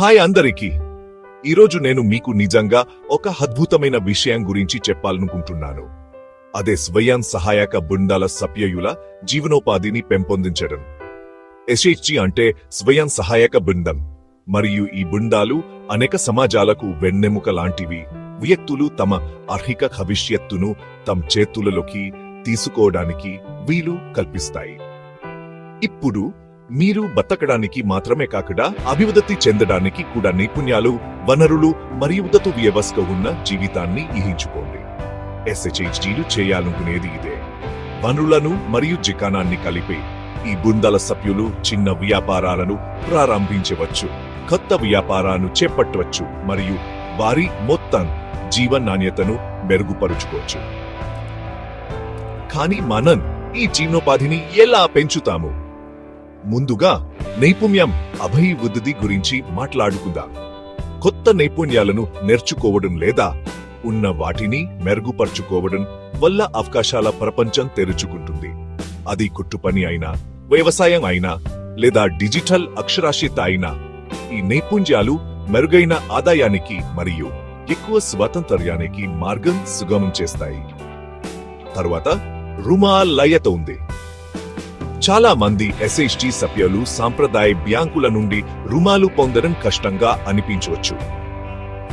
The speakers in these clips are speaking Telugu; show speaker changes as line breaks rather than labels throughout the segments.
హాయ్ అందరికీ. ఈరోజు నేను మీకు నిజంగా ఒక అద్భుతమైన విషయం గురించి చెప్పాలనుకుంటున్నాను. అదే స్వయం సహాయక బృందాల సభ్యుల జీవనోపాధిని పెంపొందించడం. ఎస్హెచ్జి అంటే స్వయం సహాయక బృందం, మరియు ఈ బృందాలు అనేక సమాజాలకు వెన్నెముక లాంటివి. వ్యక్తులు తమ ఆర్థిక భవిష్యత్తును తమ చేతులలోకి తీసుకోవడానికి వీలు కల్పిస్తాయి. ఇప్పుడు మీరు బతకడానికి మాత్రమే కాకుండా అభివృద్ధి చెందడానికి కూడా నైపుణ్యాలు, వనరులు మరియు ఉదతు వ్యవస్థ ఉన్న జీవితాన్ని ఊహించుకోండి. ఎస్హెచ్జీలు చేయాలనుకునేది ఇదే. వనరులను మరియు జికానాన్ని కలిపి ఈ బృందాల సభ్యులు చిన్న వ్యాపారాలను ప్రారంభించవచ్చు, కొత్త వ్యాపారాలను చేపట్టవచ్చు మరియు వారి మొత్తం జీవన నాణ్యతను మెరుగుపరుచుకోవచ్చు. కానీ మనం ఈ జీవనోపాధిని ఎలా పెంచుతాము? ముందుగా నైపుణ్యం అభివృద్ధి గురించి మాట్లాడుకుందాం. కొత్త నైపుణ్యాలను నేర్చుకోవడం లేదా ఉన్న వాటిని మెరుగుపరుచుకోవడం వల్ల అవకాశాల ప్రపంచం తెరుచుకుంటుంది. అది కుట్టుపని అయినా, వ్యవసాయం అయినా లేదా డిజిటల్ అక్షరాస్యత అయినా. ఈ నైపుణ్యాలు మెరుగైన ఆదాయానికి మరియు ఎక్కువ స్వాతంత్ర్యానికి మార్గం సుగమం చేస్తాయి. తరువాత రుణాలయత ఉంది. చాలా మంది ఎస్హెచ్జి సభ్యులు సాంప్రదాయ బ్యాంకుల నుండి రుణాలు పొందడం కష్టంగా అనిపించవచ్చు.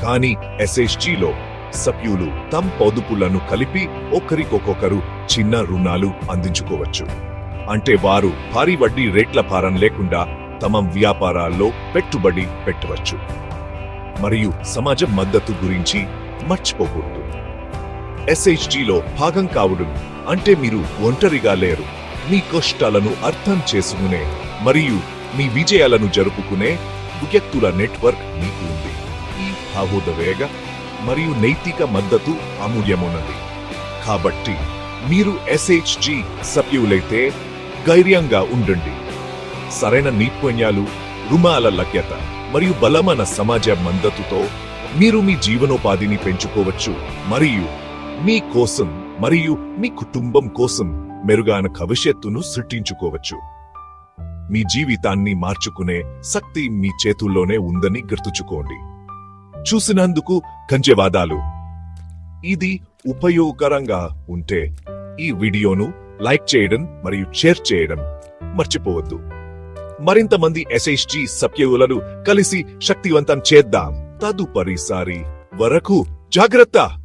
కానీ ఎస్హెచ్జిలో సభ్యులు తమ పొదుపులను కలిపి ఒకరికొకరు చిన్న రుణాలు అందించుకోవచ్చు. అంటే వారు భారీ వడ్డీ రేట్ల భారం లేకుండా తమ వ్యాపారాల్లో పెట్టుబడి పెట్టవచ్చు. మరియు సమాజ మద్దతు గురించి మర్చిపోకూడదు. ఎస్హెచ్జిలో భాగం కావడం అంటే మీరు ఒంటరిగా లేరు. మీ కష్టాలను అర్థం చేసుకునే మరియు మీ విజయాలను జరుపుకునే వ్యక్తుల నెట్వర్క్ మీకు ఉంది. ఈ భావోద్వేగ మరియు నైతిక మద్దతు అమూల్యమైనది. కాబట్టి మీరు ఎస్హెచ్జి సభ్యులైతే ధైర్యంగా ఉండండి. సరైన నైపుణ్యాలు, రుణాల లభ్యత మరియు బలమైన సమాజ మద్దతుతో మీరు మీ జీవనోపాధిని పెంచుకోవచ్చు మరియు మీ కోసం మరియు మీ కుటుంబం కోసం మెరుగైన భవిష్యత్తును సృష్టించుకోవచ్చు. మీ జీవితాన్ని మార్చుకునే శక్తి మీ చేతుల్లోనే ఉందని గుర్తుంచుకోండి. చూసినందుకు ధన్యవాదాలు. ఇది ఉపయోగకరంగా ఉంటే ఈ వీడియోను లైక్ చేయడం మరియు షేర్ చేయడం మర్చిపోవద్దు. మరింత మంది ఎస్హెచ్జి సభ్యులను కలిసి శక్తివంతం చేద్దాం. తదుపరిసారి వరకు జాగ్రత్త.